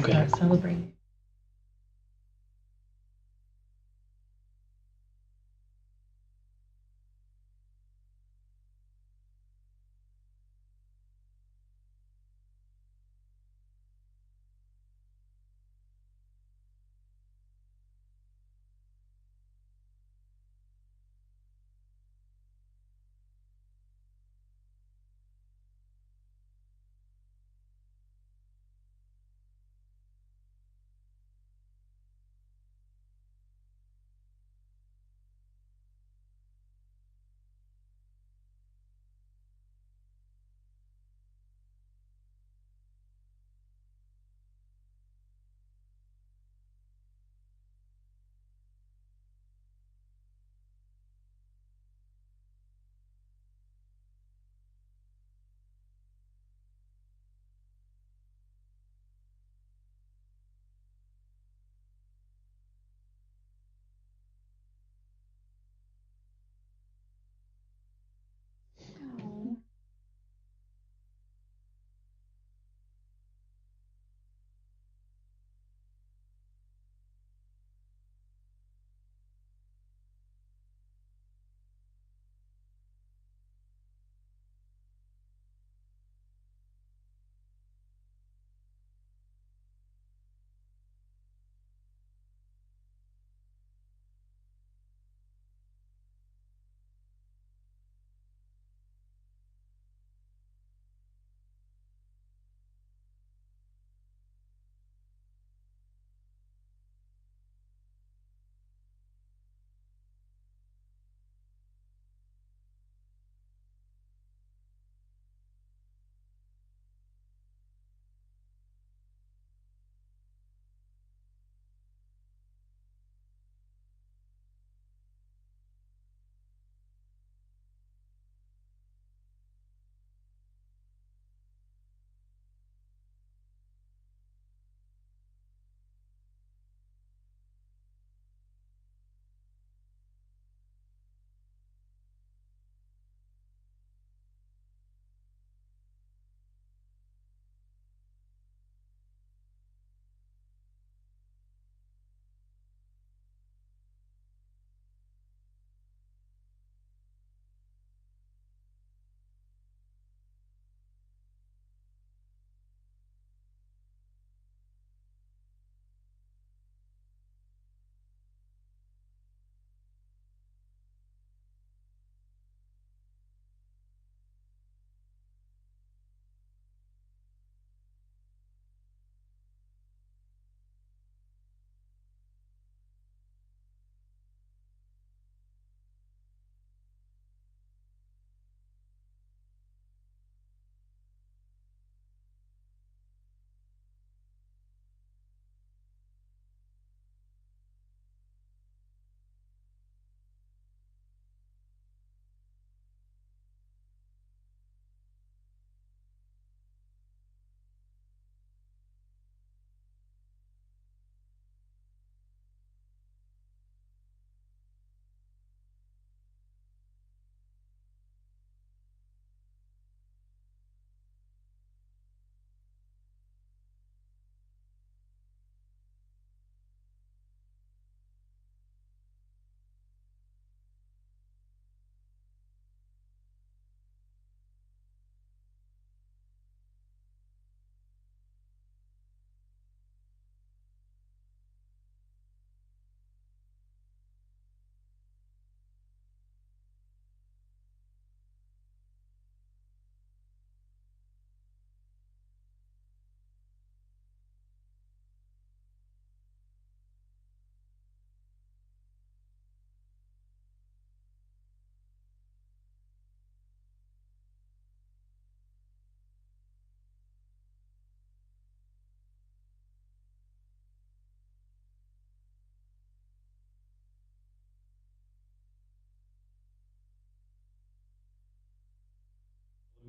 start celebrating.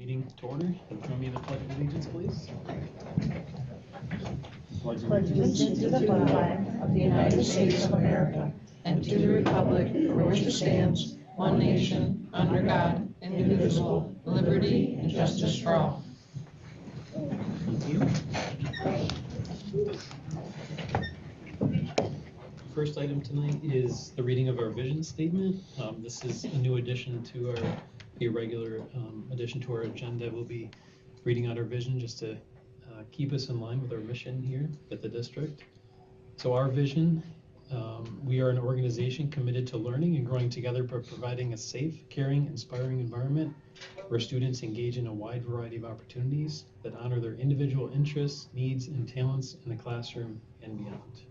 Meeting to order. Join me in the Pledge of Allegiance, please. Pledge allegiance to the flag of the United States of America and to the republic for which it stands, one nation, under God, indivisible, with liberty and justice for all. Thank you. First item tonight is the reading of our vision statement. This is a new addition to our irregular addition to our agenda. We'll be reading out our vision just to keep us in line with our mission here at the district. So our vision, we are an organization committed to learning and growing together by providing a safe, caring, inspiring environment where students engage in a wide variety of opportunities that honor their individual interests, needs, and talents in the classroom and beyond.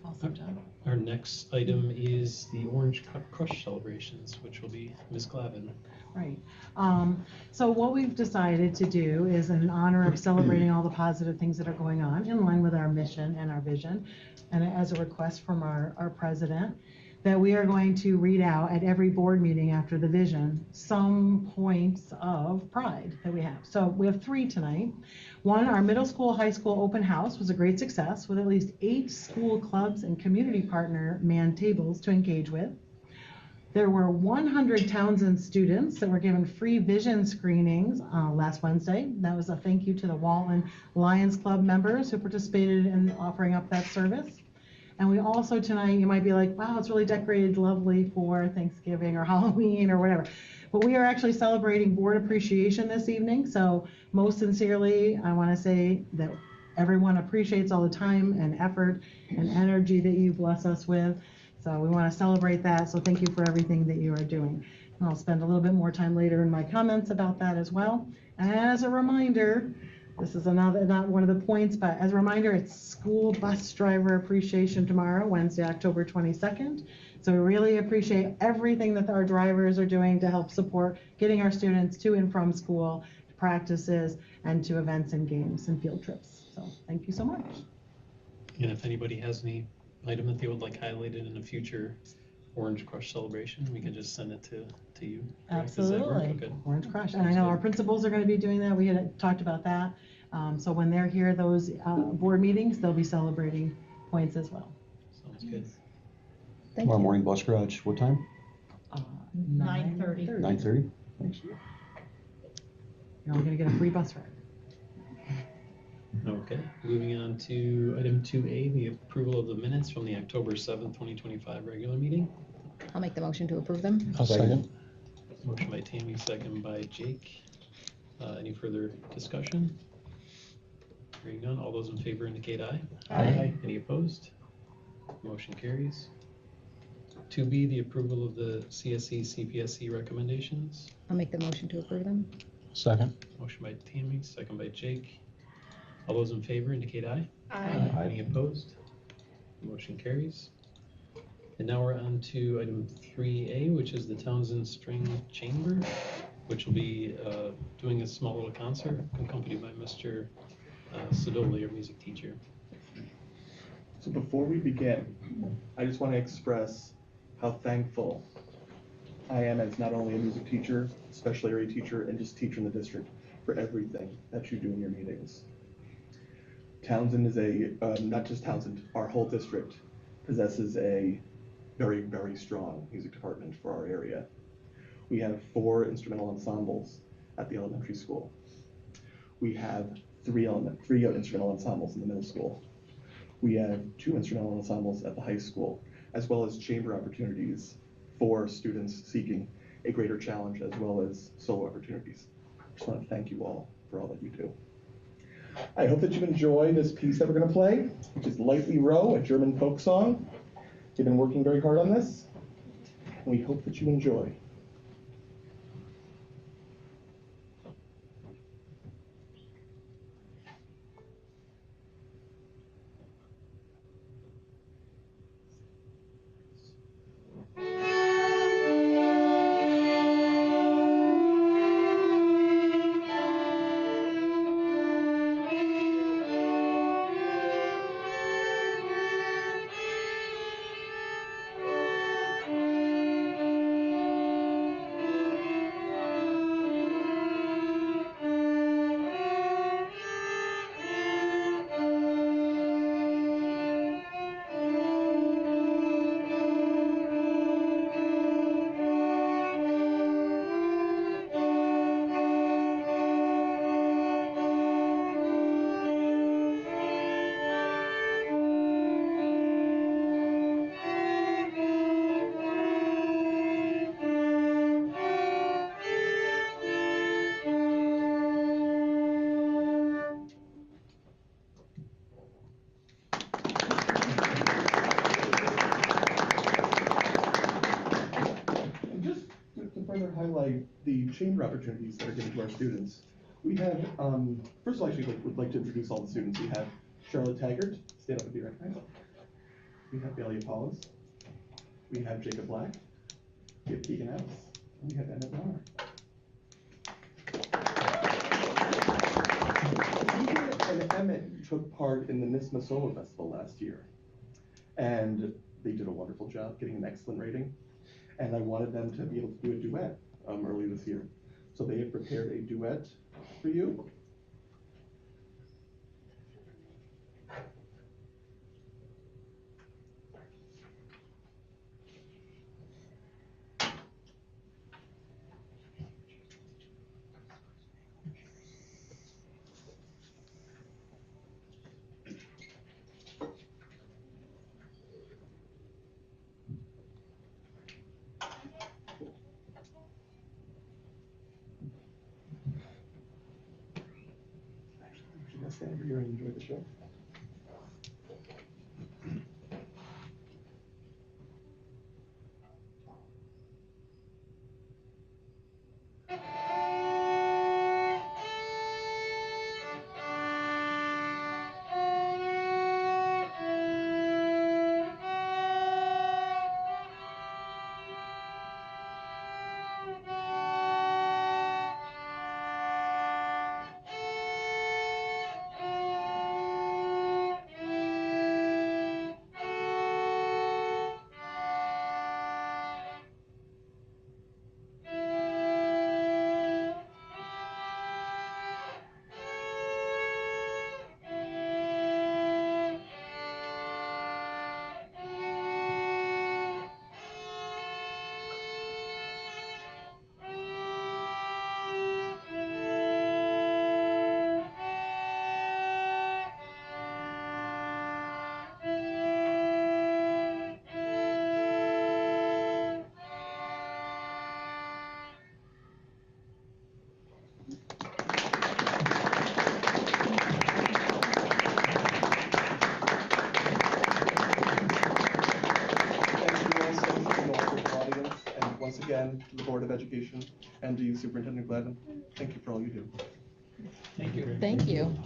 Awesome job. Our next item is the Orange Crush celebrations, which will be Ms. Glavin. Right. So what we've decided to do is in honor of celebrating all the positive things that are going on in line with our mission and our vision, and as a request from our president, that we are going to read out at every board meeting after the vision some points of pride that we have. So we have 3 tonight. One, our middle school, high school open house was a great success with at least 8 school clubs and community partner manned tables to engage with. There were 100 Townsend students that were given free vision screenings last Wednesday. That was a thank you to the Walton Lions Club members who participated in offering up that service. And we also tonight, you might be like, wow, it's really decorated lovely for Thanksgiving or Halloween or whatever. But we are actually celebrating board appreciation this evening. So most sincerely, I want to say that everyone appreciates all the time and effort and energy that you bless us with. So we want to celebrate that. So thank you for everything that you are doing. And I'll spend a little bit more time later in my comments about that as well. And as a reminder, this is not one of the points, but as a reminder, it's School Bus Driver Appreciation tomorrow, Wednesday, October 22nd. So we really appreciate everything that our drivers are doing to help support getting our students to and from school, to practices, and to events and games and field trips. So thank you so much. And if anybody has any item that they would like highlighted in a future Orange Crush celebration, we can just send it to you. Correct? Does that work? Absolutely. Okay. Orange Crush. And I know our principals are going to be doing that. We had talked about that. So when they're here, those board meetings, they'll be celebrating points as well. Sounds good. Thank Tomorrow morning bus garage, what time? 9:30. 9:30? Thanks. You're only going to get a free bus ride. Okay, moving on to item 2A, the approval of the minutes from the October 7th, 2025 regular meeting. I'll make the motion to approve them. I'll second. Motion by Tammy, second by Jake. Any further discussion? Hearing none, all those in favor indicate aye. Aye. Any opposed? Motion carries. 2B, the approval of the CSE, CPSE recommendations. I'll make the motion to approve them. Second. Motion by Tammy, second by Jake. All those in favor indicate aye. Aye. Any opposed? Motion carries. And now we're on to item 3A, which is the Townsend String Chamber, which will be doing a small little concert accompanied by Mr. Sidoli, our music teacher. So before we begin, I just want to express how thankful I am as not only a music teacher, special area teacher, and just teacher in the district for everything that you do in your meetings. Townsend is not just Townsend, our whole district possesses a very, very strong music department for our area. We have 4 instrumental ensembles at the elementary school. We have 3 instrumental ensembles in the middle school. We have 2 instrumental ensembles at the high school, as well as chamber opportunities for students seeking a greater challenge, as well as solo opportunities. I just want to thank you all for all that you do. I hope that you enjoy this piece that we're going to play, which is Lightly Row, a German folk song. We've been working very hard on this, and we hope that you enjoy. the chamber opportunities that are given to our students. We have, first of all, I actually would like to introduce all the students. We have Charlotte Taggart, stand up and be recognized. We have Bailey Paulus. We have Jacob Black. We have Keegan Ellis. And we have Emmett Maurer. Keegan and Emmett took part in the NISMA Solo Festival last year. And they did a wonderful job getting an excellent rating. And I wanted them to be able to do a duet early this year. So they have prepared a duet for you. You guys stand over here and enjoy the show. Once again, to the Board of Education and to you, Superintendent Gladden, thank you for all you do. Thank you. Thank you.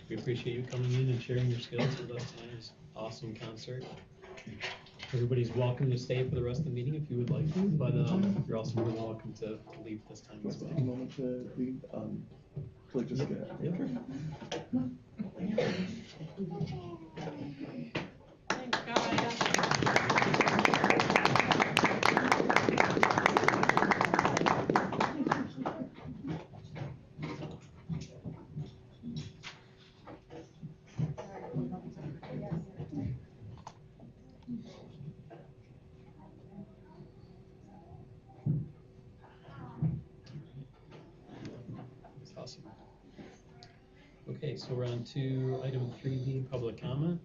We appreciate you coming in and sharing your skills with us tonight. It was an awesome concert. Everybody's welcome to stay for the rest of the meeting if you would like to, but you're also more than welcome to leave this time as well. Take a moment to leave, to like just get. Yeah. Thanks, guys. That's awesome. Okay, so we're on to item 3B, public comment.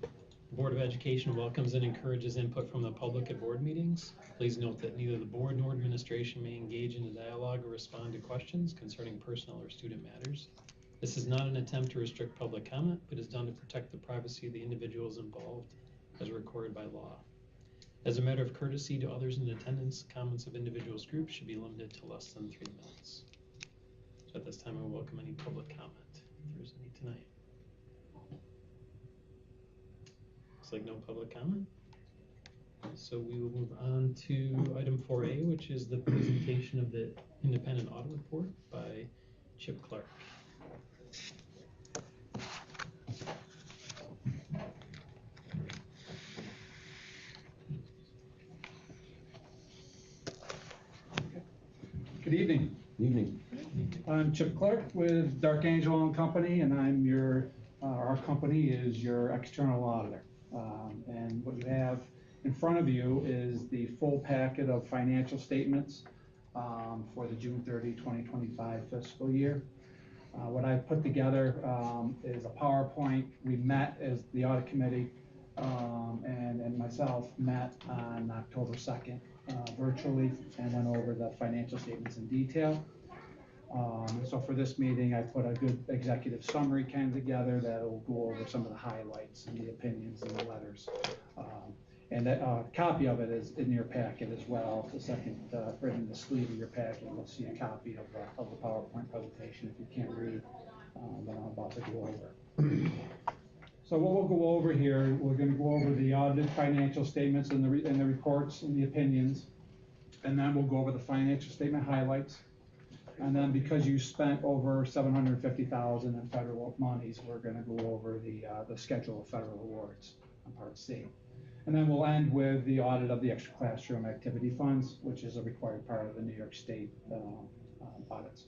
The Board of Education welcomes and encourages input from the public at board meetings. Please note that neither the board nor administration may engage in a dialogue or respond to questions concerning personal or student matters. This is not an attempt to restrict public comment, but is done to protect the privacy of the individuals involved as required by law. As a matter of courtesy to others in attendance, comments of individuals groups should be limited to less than 3 minutes. So at this time, I will welcome any public comment, if there's any tonight. Looks like no public comment. So we will move on to item 4A, which is the presentation of the independent audit report by Chip Clark. Good evening. Evening. I'm Chip Clark with Dark Angel and Company, and I'm our company is your external auditor. And what you have in front of you is the full packet of financial statements for the June 30, 2025 fiscal year. What I put together is a PowerPoint. We met as the audit committee and myself met on October 2nd virtually and went over the financial statements in detail. So for this meeting, I put a good executive summary together that will go over some of the highlights and the opinions and the letters. And a copy of it is in your packet as well. The second, right in the sleeve of your packet, you'll see a copy of the PowerPoint presentation if you can't read that I'm about to go over. So what we'll go over here, we're going to go over the audited financial statements and the reports and the opinions. And then we'll go over the financial statement highlights. And then because you spent over $750,000 in federal monies, we're going to go over the schedule of federal awards on Part C. And then we'll end with the audit of the extra classroom activity funds, which is a required part of the New York State audits.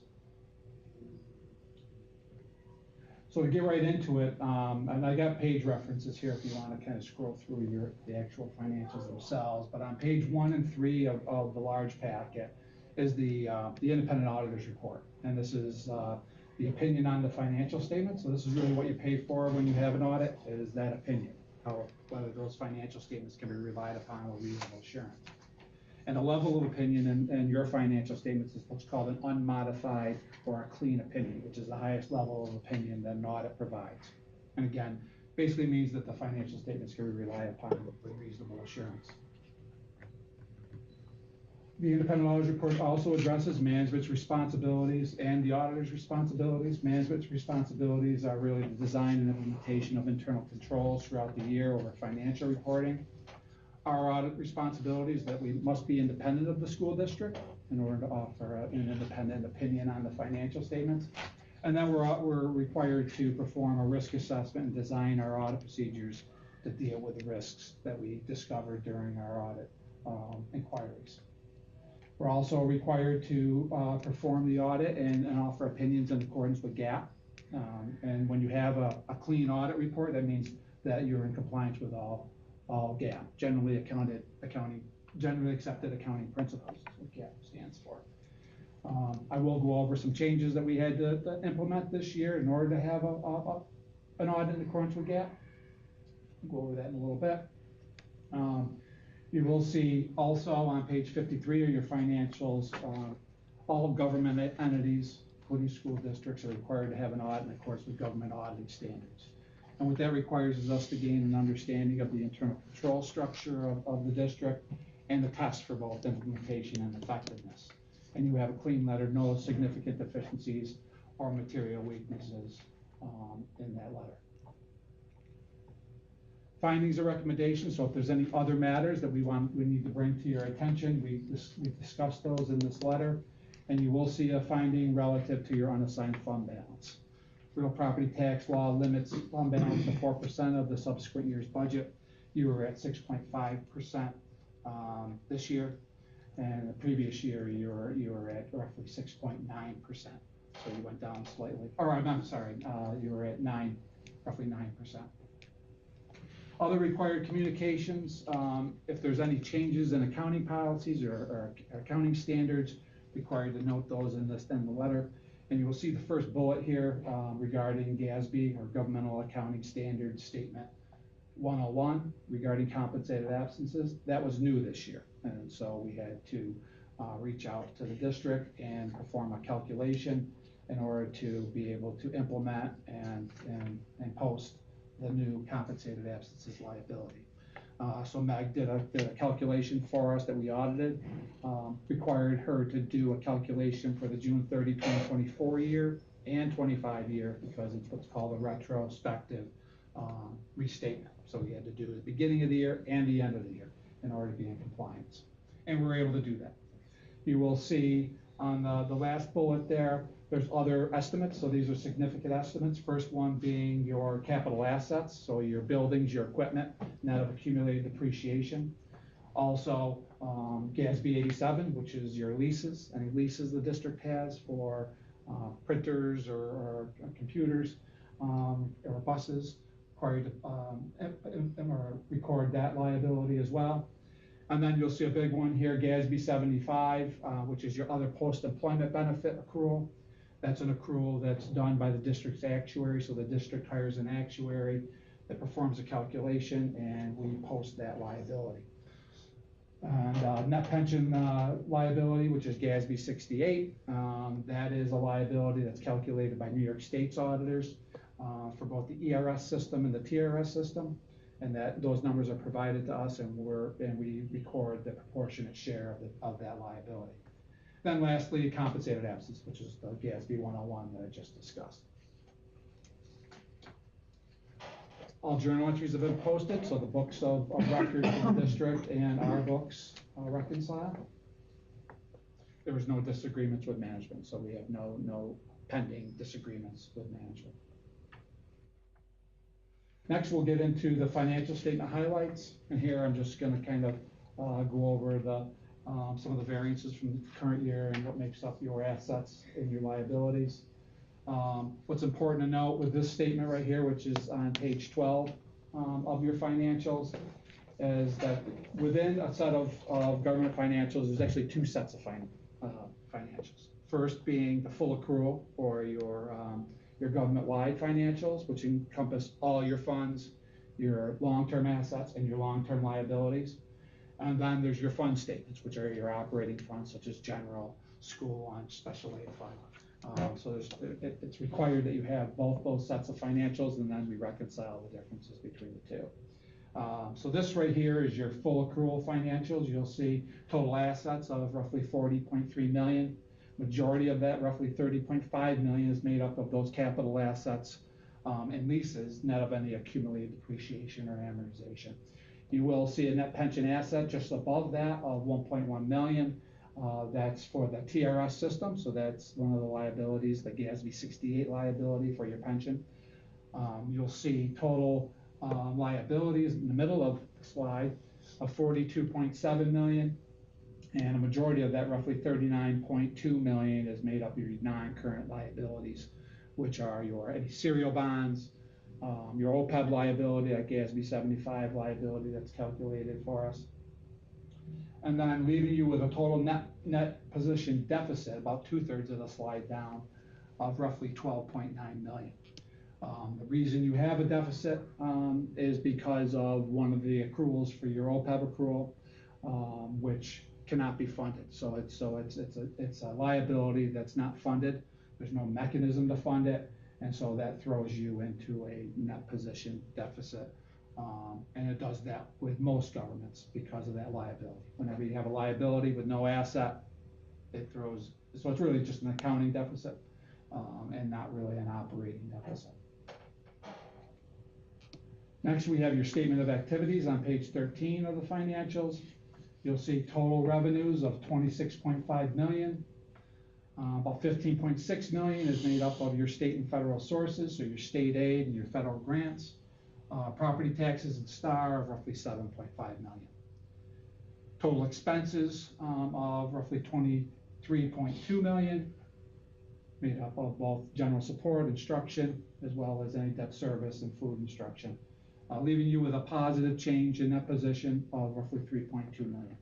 So to get right into it, and I got page references here if you want to kind of scroll through the actual financials themselves. But on page 1 and 3 of the large packet is the independent auditor's report, and this is the opinion on the financial statement. So this is really what you pay for when you have an audit, is that opinion, whether those financial statements can be relied upon with reasonable assurance. And the level of opinion in your financial statements is what's called an unmodified or a clean opinion, which is the highest level of opinion that an audit provides. And again, basically means that the financial statements can be relied upon with reasonable assurance. The independent auditor's report also addresses management's responsibilities and the auditor's responsibilities. Management's responsibilities are really the design and implementation of internal controls throughout the year over financial reporting. Our audit responsibility is that we must be independent of the school district in order to offer an independent opinion on the financial statements. And then we're required to perform a risk assessment and design our audit procedures to deal with the risks that we discovered during our audit inquiries. We're also required to perform the audit and offer opinions in accordance with GAAP. And when you have a clean audit report, that means that you're in compliance with all GAAP, generally accepted accounting principles is what GAAP stands for. I will go over some changes that we had to implement this year in order to have an audit in accordance with GAAP. We'll go over that in a little bit. You will see also on page 53 of your financials, all government entities, including school districts, are required to have an audit in accordance with government auditing standards. And what that requires is us to gain an understanding of the internal control structure of the district and the test for both implementation and effectiveness. And you have a clean letter, no significant deficiencies or material weaknesses in that letter. Findings or recommendations. So if there's any other matters that we need to bring to your attention, we've discussed those in this letter, and you will see a finding relative to your unassigned fund balance. Real property tax law limits fund balance to 4% of the subsequent year's budget. You were at 6.5% this year, and the previous year you were at roughly 6.9%. So you went down slightly. Or I'm sorry, you were at roughly 9%. Other required communications, if there's any changes in accounting policies or accounting standards, required to note those in the letter. And you will see the first bullet here regarding GASB, or Governmental Accounting Standards Statement 101, regarding compensated absences. That was new this year, and so we had to reach out to the district and perform a calculation in order to be able to implement and post the new compensated absences liability. So Meg did a calculation for us that we audited, required her to do a calculation for the June 30, 2024 year and 25 year, because it's what's called a retrospective restatement. So we had to do the beginning of the year and the end of the year in order to be in compliance. And we were able to do that. You will see on the last bullet there's other estimates. So these are significant estimates. First one being your capital assets, so your buildings, your equipment, net of accumulated depreciation. Also, GASB 87, which is your leases, any leases the district has for printers or computers or buses, required to record that liability as well. And then you'll see a big one here, GASB 75, which is your other post-employment benefit accrual. That's an accrual that's done by the district's actuary. So the district hires an actuary that performs a calculation, and we post that liability. And net pension liability, which is GASB 68, that is a liability that's calculated by New York State's auditors for both the ERS system and the TRS system. And that, those numbers are provided to us, and we record the proportionate share of that liability. Then lastly, compensated absence, which is the GASB 101 that I just discussed. All journal entries have been posted, so the books of record for the district and our books reconcile. There was no disagreements with management, so we have no pending disagreements with management. Next, we'll get into the financial statement highlights, and here I'm just going to kind of go over some of the variances from the current year and what makes up your assets and your liabilities. What's important to note with this statement right here, which is on page 12 of your financials, is that within a set of government financials, there's actually two sets of financials. First being the full accrual for your government-wide financials, which encompass all your funds, your long-term assets, and your long-term liabilities. And then there's your fund statements, which are your operating funds, such as general, school lunch, special aid fund. So it's required that you have both those sets of financials, and then we reconcile the differences between the two. So this right here is your full accrual financials. You'll see total assets of roughly $40.3 million. Majority of that, roughly $30.5 million, is made up of those capital assets and leases, net of any accumulated depreciation or amortization. You will see a net pension asset just above that of $1.1 million. That's for the TRS system, so that's one of the liabilities, the GASB 68 liability for your pension. You'll see total liabilities in the middle of the slide of $42.7 million, and a majority of that, roughly $39.2 million, is made up of your non-current liabilities, which are any serial bonds, your OPEB liability, that GASB 75 liability that's calculated for us. And then leaving you with a total net position deficit, about 2/3 of the slide down, of roughly $12.9 million. The reason you have a deficit is because of one of the accruals for your OPEB accrual, which cannot be funded. So it's a liability that's not funded. There's no mechanism to fund it, and so that throws you into a net position deficit. And it does that with most governments because of that liability. Whenever you have a liability with no asset, so it's really just an accounting deficit and not really an operating deficit. Next, we have your statement of activities on page 13 of the financials. You'll see total revenues of $26.5 million. About $15.6 million is made up of your state and federal sources, so your state aid and your federal grants. Property taxes and STAR of roughly $7.5 million. Total expenses of roughly $23.2 million, made up of both general support, instruction, as well as any debt service and food instruction, leaving you with a positive change in that position of roughly $3.2 million.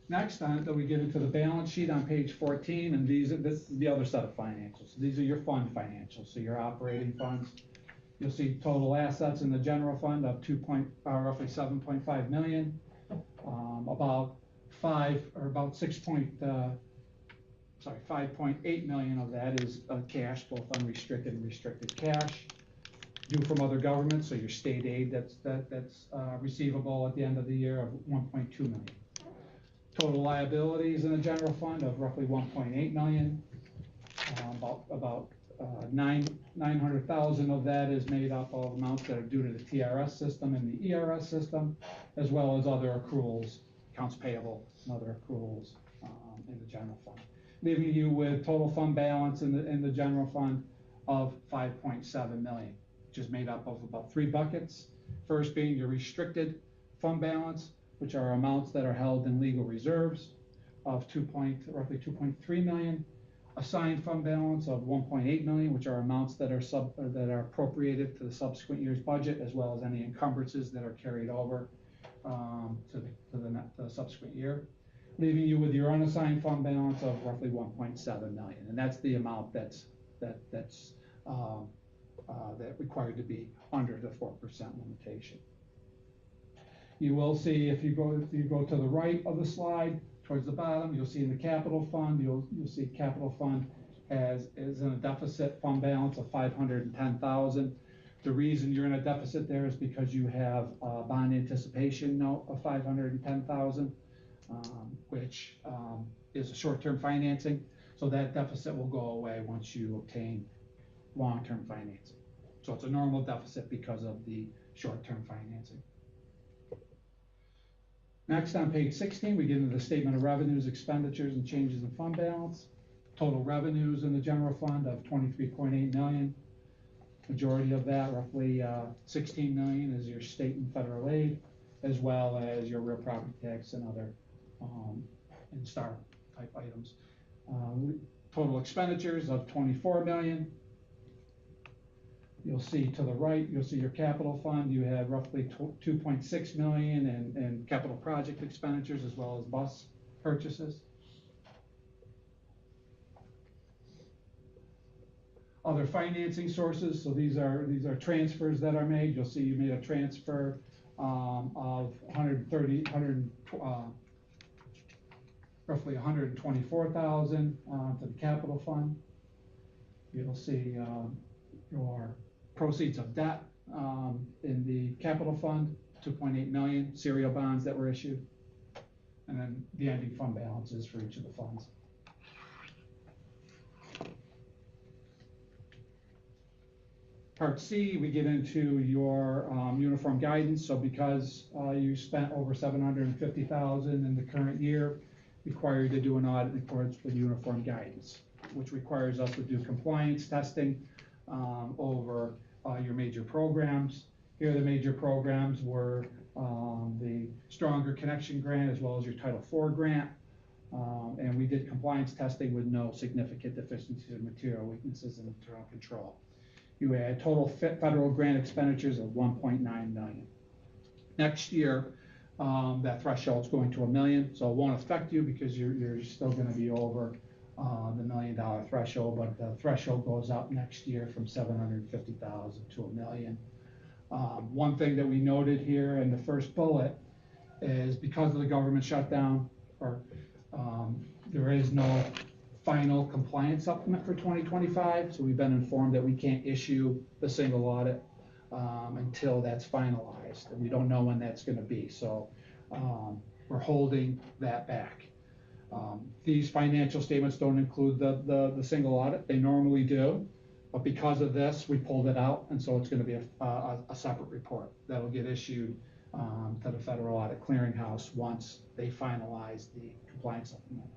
Next, we get into the balance sheet on page 14, and this is the other set of financials. These are your fund financials, so your operating funds. You'll see total assets in the general fund of roughly $7.5 million. About $5.8 million of that is cash, both unrestricted and restricted cash, due from other governments. So your state aid that's receivable at the end of the year of $1.2 million. Total liabilities in the general fund of roughly $1.8 million. About $900,000 of that is made up of amounts that are due to the TRS system and the ERS system, as well as other accruals, accounts payable, and other accruals in the general fund, leaving you with total fund balance in the general fund of $5.7 million, which is made up of about 3 buckets. First being your restricted fund balance, which are amounts that are held in legal reserves of roughly $2.3 million. Assigned fund balance of $1.8 million, which are amounts that are appropriated to the subsequent year's budget, as well as any encumbrances that are carried over to the subsequent year, leaving you with your unassigned fund balance of roughly $1.7 million, and that's the amount that's required to be under the 4% limitation. You will see if you go to the right of the slide, towards the bottom, you'll see in the capital fund, you'll see capital fund is in a deficit fund balance of $510,000. The reason you're in a deficit there is because you have a bond anticipation note of $510,000, which is a short-term financing. So that deficit will go away once you obtain long-term financing. So it's a normal deficit because of the short-term financing. Next, on page 16, we get into the statement of revenues, expenditures, and changes in fund balance. Total revenues in the general fund of $23.8 million. Majority of that, roughly 16 million, is your state and federal aid, as well as your real property tax and other and star type items. Total expenditures of 24 million. You'll see to the right, you'll see your capital fund. You had roughly 2.6 million in capital project expenditures, as well as bus purchases. Other financing sources, so these are transfers that are made. You'll see you made a transfer of roughly 124,000 to the capital fund. You'll see your proceeds of debt in the capital fund, 2.8 million serial bonds that were issued, and then the ending fund balances for each of the funds. Part C, we get into your uniform guidance. So because you spent over 750,000 in the current year, require you to do an audit in accordance with uniform guidance, which requires us to do compliance testing over your major programs. Here, the major programs were the Stronger Connection Grant, as well as your Title IV grant. And we did compliance testing with no significant deficiencies or material weaknesses in internal control. You had total federal grant expenditures of 1.9 million. Next year, that threshold is going to $1 million, so it won't affect you because you're still going to be over the $1 million threshold, but the threshold goes up next year from 750,000 to $1 million. One thing that we noted here in the first bullet is because of the government shutdown, there is no final compliance supplement for 2025, so we've been informed that we can't issue the single audit until that's finalized, and we don't know when that's going to be, so we're holding that back. These financial statements don't include the single audit. They normally do, but because of this, we pulled it out, and so it's going to be a separate report that'll get issued to the Federal Audit Clearinghouse once they finalize the compliance supplement.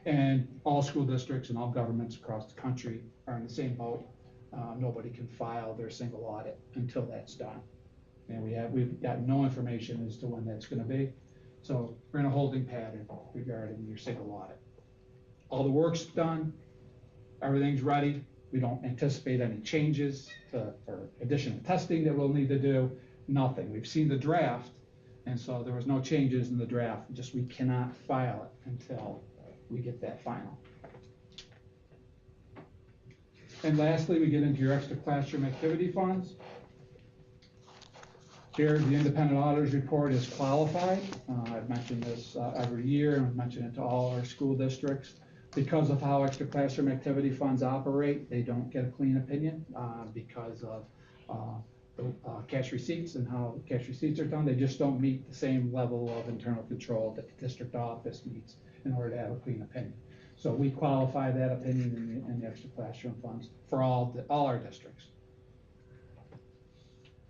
And all school districts and all governments across the country are in the same boat. Nobody can file their single audit until that's done. And we've got no information as to when that's going to be. So we're in a holding pattern regarding your single audit. All the work's done, everything's ready. We don't anticipate any changes or additional testing that we'll need to do, nothing. We've seen the draft, and so there was no changes in the draft, just we cannot file it until we get that final. And lastly, we get into your extra classroom activity funds. Here, the independent auditor's report is qualified. I've mentioned this every year, and I've mentioned it to all our school districts. Because of how extra classroom activity funds operate, they don't get a clean opinion because of cash receipts and how cash receipts are done. They just don't meet the same level of internal control that the district office meets in order to have a clean opinion. So we qualify that opinion in the extra classroom funds for all our districts.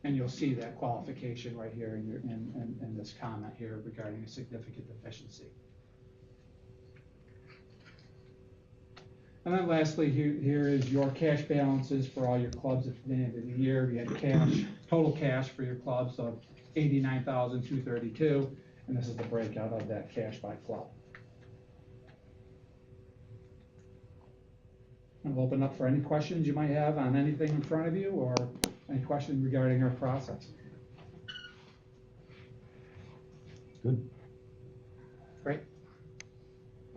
And you'll see that qualification right here in this comment here regarding a significant deficiency. And then lastly, here is your cash balances for all your clubs at the end of the year. We had total cash for your clubs of $89,232, and this is the breakout of that cash by club. And we'll open up for any questions you might have on anything in front of you, or any questions regarding our process. Good. Great.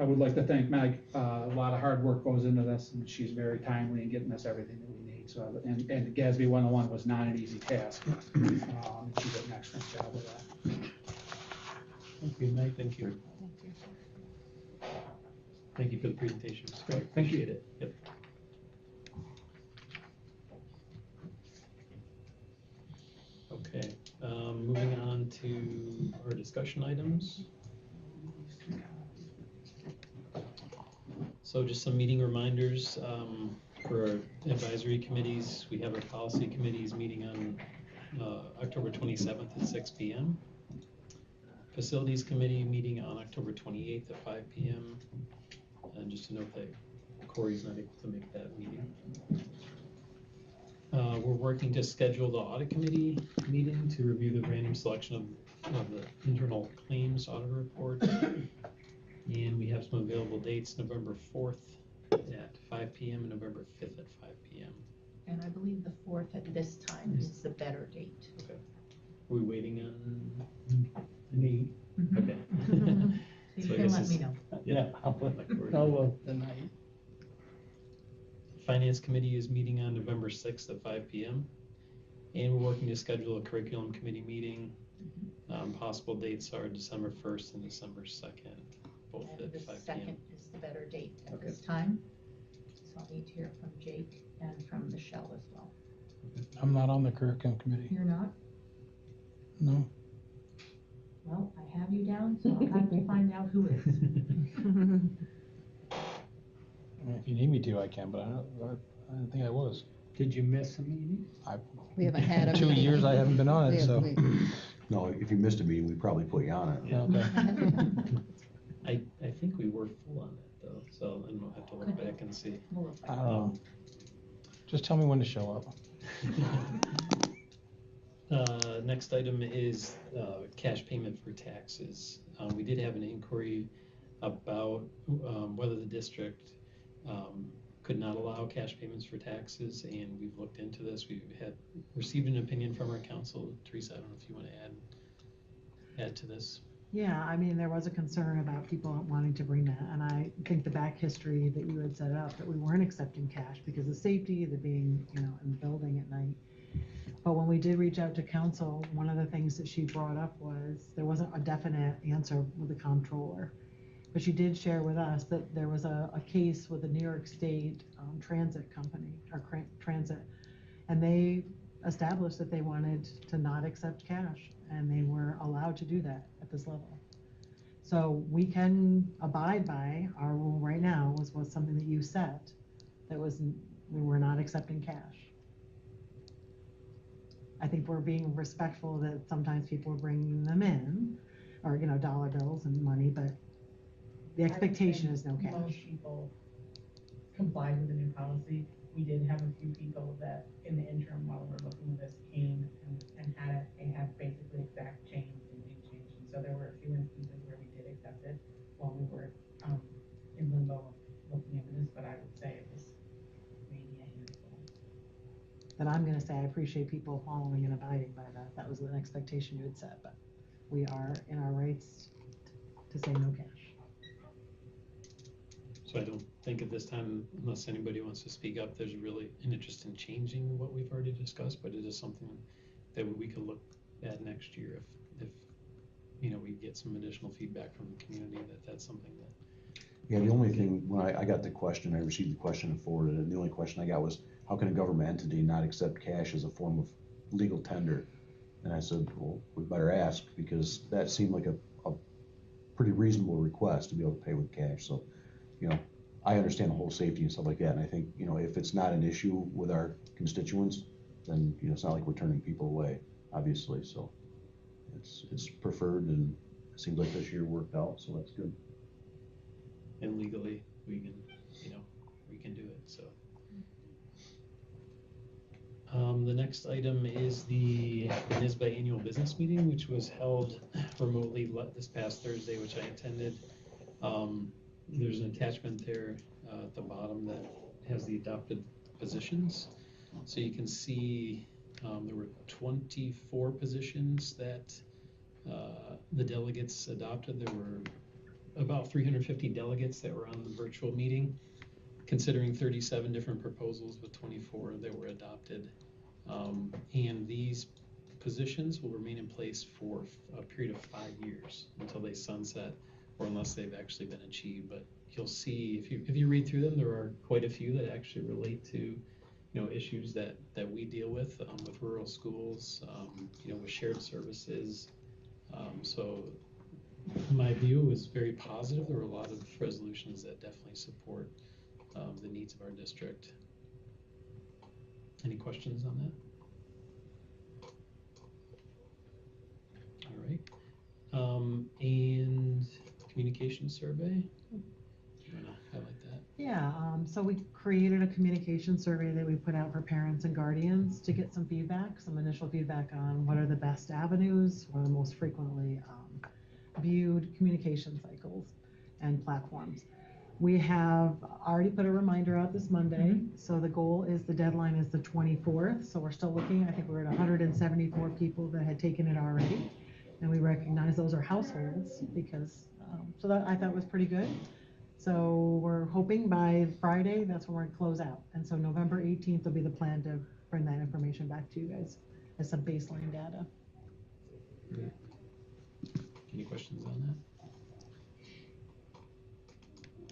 I would like to thank Meg. A lot of hard work goes into this, and she's very timely in getting us everything that we need. So, and GASB 101 was not an easy task. She did an excellent job with that. Thank you, Mike. Thank you. Thank you for the presentation. It's great. Appreciate it. Yep. discussion items. So just some meeting reminders for our advisory committees. We have our policy committees meeting on October 27th at 6 p.m. Facilities Committee meeting on October 28th at 5 p.m. And just to note that Corey's not able to make that meeting. We're working to schedule the Audit Committee meeting to review the random selection of the internal claims audit report. And we have some available dates, November 4th at 5 p.m. and November 5th at 5 p.m. And I believe the 4th at this time is the better date. Okay. Are we waiting on any? Okay. You So I can guess let it's- me know. Yeah. Tonight. Finance Committee is meeting on November 6th at 5 p.m. And we're working to schedule a Curriculum Committee meeting. Possible dates are December 1st and December 2nd, both And at the 5 2nd p.m. is the better date at Okay. this time. So I'll need to hear from Jake and from Michelle as well. I'm not on the curriculum committee. You're not? No. Well, I have you down, so I'll have to find out who is. I mean, if you need me to, I can, but I don't think I was. Did you miss a meeting? We haven't had a 2 meeting. years I haven't been on it, so. No, if you missed a meeting, we probably put you on it. Yeah. Okay. I think we were full on that though, so I'm gonna have to look back and see. We'll look I back. don't know. Just tell me when to show up. Next item is cash payment for taxes. We did have an inquiry about whether the district could not allow cash payments for taxes, and we've looked into this. We've received an opinion from our council. Teresa, I don't know if you want to add to this. Yeah, I mean, there was a concern about people wanting to bring that, and I think the back history that you had set up, that we weren't accepting cash because of safety, the being, in the building at night. But when we did reach out to council, one of the things that she brought up was there wasn't a definite answer with the comptroller. But she did share with us that there was a case with the New York State transit company, or transit, and they established that they wanted to not accept cash, and they were allowed to do that at this level. So we can abide by our rule right now, was something that you set, that was, we were not accepting cash. I think we're being respectful that sometimes people are bringing them in, or, dollar bills and money, but the expectation is no cash. Most people complied with the new policy. We did have a few people that in the interim while we're looking at this came and had it, they had basically exact change and did change. And so there were a few instances where we did accept it while we were in limbo looking into this, but I would say it was maybe a handful. But I'm gonna say I appreciate people following and abiding by that. That was an expectation you had set, but we are in our rights to say no cash. So I don't think at this time, unless anybody wants to speak up, there's really an interest in changing what we've already discussed, but it is something that we could look at next year if we get some additional feedback from the community that's something that. Yeah, the only thing, when I got the question, I received the question and forwarded it, and the only question I got was, how can a government entity not accept cash as a form of legal tender? And I said, well, we better ask, because that seemed like a pretty reasonable request to be able to pay with cash. So, I understand the whole safety and stuff like that, and I think, if it's not an issue with our constituents, then, it's not like we're turning people away, obviously, so it's preferred, and it seems like this year worked out, so that's good. And legally, we can do it, so. The next item is the NISBA annual business meeting, which was held remotely this past Thursday, which I attended. There's an attachment there at the bottom that has the adopted positions. So you can see there were 24 positions that the delegates adopted. There were about 350 delegates that were on the virtual meeting, considering 37 different proposals with 24 that were adopted. And these positions will remain in place for a period of 5 years until they sunset, or unless they've actually been achieved. But you'll see, if you read through them, there are quite a few that actually relate to issues that we deal with rural schools, with shared services, So my view was very positive. There were a lot of resolutions that definitely support the needs of our district. Any questions on that? All right. And communication survey. Do you want to highlight that? Yeah, so we created a communication survey that we put out for parents and guardians to get some feedback, some initial feedback on what are the best avenues, what are the most frequently viewed communication cycles and platforms. We have already put a reminder out this Monday, so the goal is, the deadline is the 24th, so we're still looking. I think we're at 174 people that had taken it already, and we recognize those are households because, so that I thought was pretty good. So we're hoping by Friday, that's when we're gonna close out. And so November 18th will be the plan to bring that information back to you guys as some baseline data. Great. Any questions on that?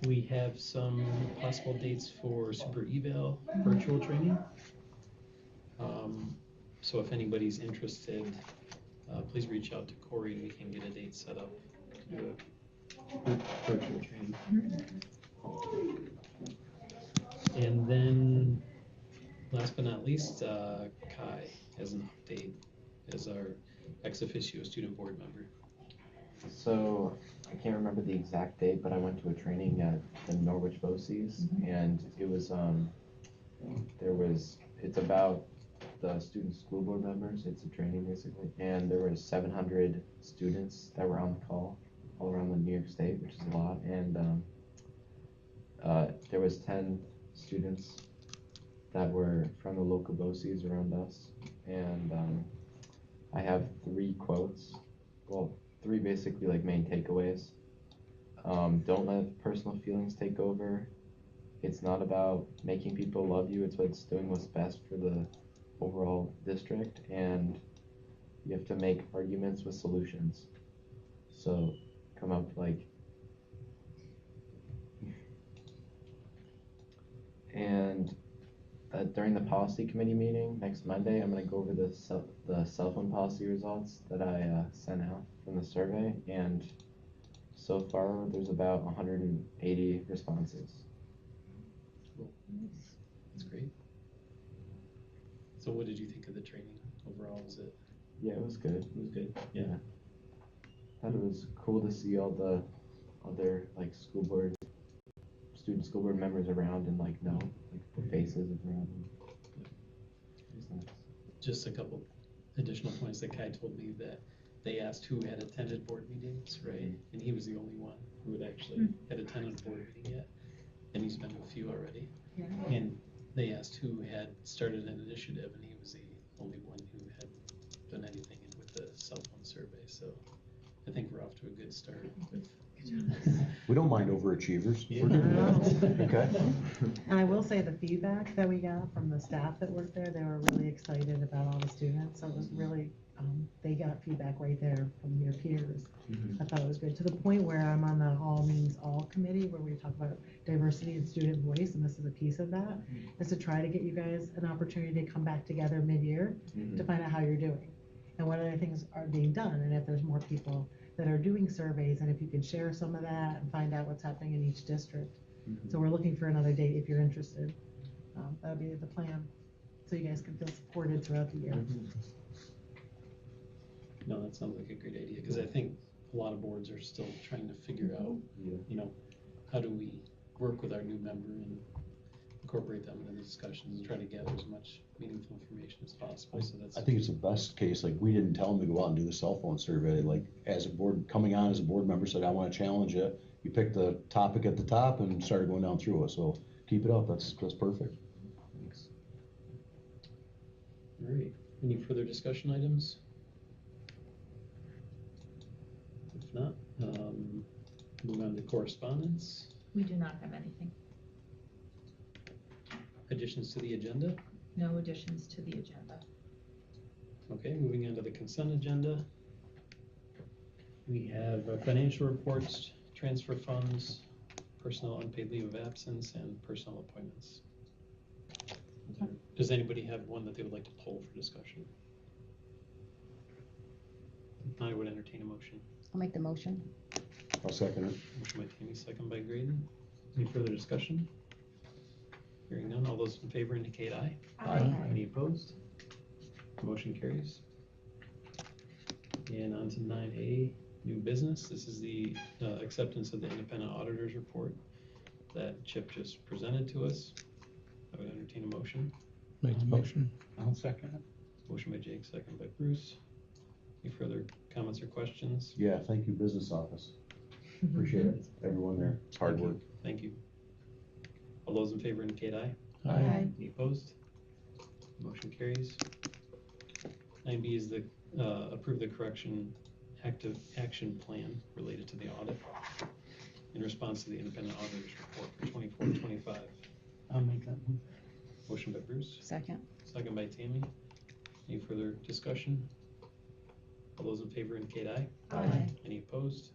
We have some possible dates for super eval virtual training. So if anybody's interested, please reach out to Corey and we can get a date set up to do a virtual training. And then last but not least, Kai has an update as our ex officio student board member. So I can't remember the exact date, but I went to a training at the Norwich BOCES, and it was it's about the student school board members. It's a training basically, and there were 700 students that were on the call all around the New York State, which is a lot, and there was 10 students that were from the local BOCES around us, and I have 3 quotes. Well, 3 basically like main takeaways. Don't let personal feelings take over. It's not about making people love you, it's what's doing what's best for the overall district, and you have to make arguments with solutions. So come up like, and during the policy committee meeting next Monday, I'm going to go over the cell phone policy results that I sent out from the survey, and so far there's about 180 responses. Cool. That's great. So what did you think of the training overall? Was it? Yeah, it was good. It was good. Yeah. Thought it was cool to see all the other like student school board members around and like know like the faces around them. It was nice. Just a couple additional points that Kai told me, that they asked who had attended board meetings, right? And he was the only one who had actually had attended a board meeting yet, and he's been to a few already. Yeah. And they asked who had started an initiative, and he was the only one who had done anything with the cell phone survey. So I think we're off to a good start with. We don't mind overachievers. Yeah. We're doing that. Okay. And I will say the feedback that we got from the staff that worked there, they were really excited about all the students. So it was really, they got feedback right there from your peers. I thought it was good, to the point where I'm on the All Means All committee, where we talk about diversity and student voice, and this is a piece of that, is to try to get you guys an opportunity to come back together mid-year to find out how you're doing and what other things are being done, and if there's more people that are doing surveys, and if you can share some of that and find out what's happening in each district. So we're looking for another date if you're interested. That would be the plan, so you guys can feel supported throughout the year. No, that sounds like a great idea, because I think a lot of boards are still trying to figure out, you know, how do we work with our new member and incorporate them in the discussions and try to gather as much meaningful information as possible. So that's. I think it's the best case, like, we didn't tell them to go out and do the cell phone survey, like, as a board, coming on as a board member said, I wanna challenge it. You picked the topic at the top and started going down through it, so keep it up, that's perfect. Thanks. All right, any further discussion items? If not, move on to correspondence. We do not have anything. Additions to the agenda? No additions to the agenda. Okay, moving on to the consent agenda. We have financial reports, transfer funds, personnel unpaid leave of absence, and personnel appointments. Does anybody have one that they would like to pull for discussion? If not, I would entertain a motion. I'll make the motion. I'll second it. Motion by Tammy, second by Graydon. Any further discussion? Hearing none, all those in favor indicate aye. Aye. Any opposed? Motion carries. And on to 9A, new business. This is the acceptance of the independent auditor's report that Chip just presented to us. I would entertain a motion. Make the motion. I'll second it. Motion by Jake, second by Bruce. Any further comments or questions? Yeah, thank you, business office. Appreciate it, everyone there. It's hard work. Thank you. All those in favor indicate aye. Aye. Any opposed? Motion carries. 9B is the approve the correction active action plan related to the audit in response to the independent auditor's report for 24-25. I'll make that one. Motion by Bruce, Second. second by Tammy. Any further discussion? All those in favor indicate aye. Aye. Any opposed?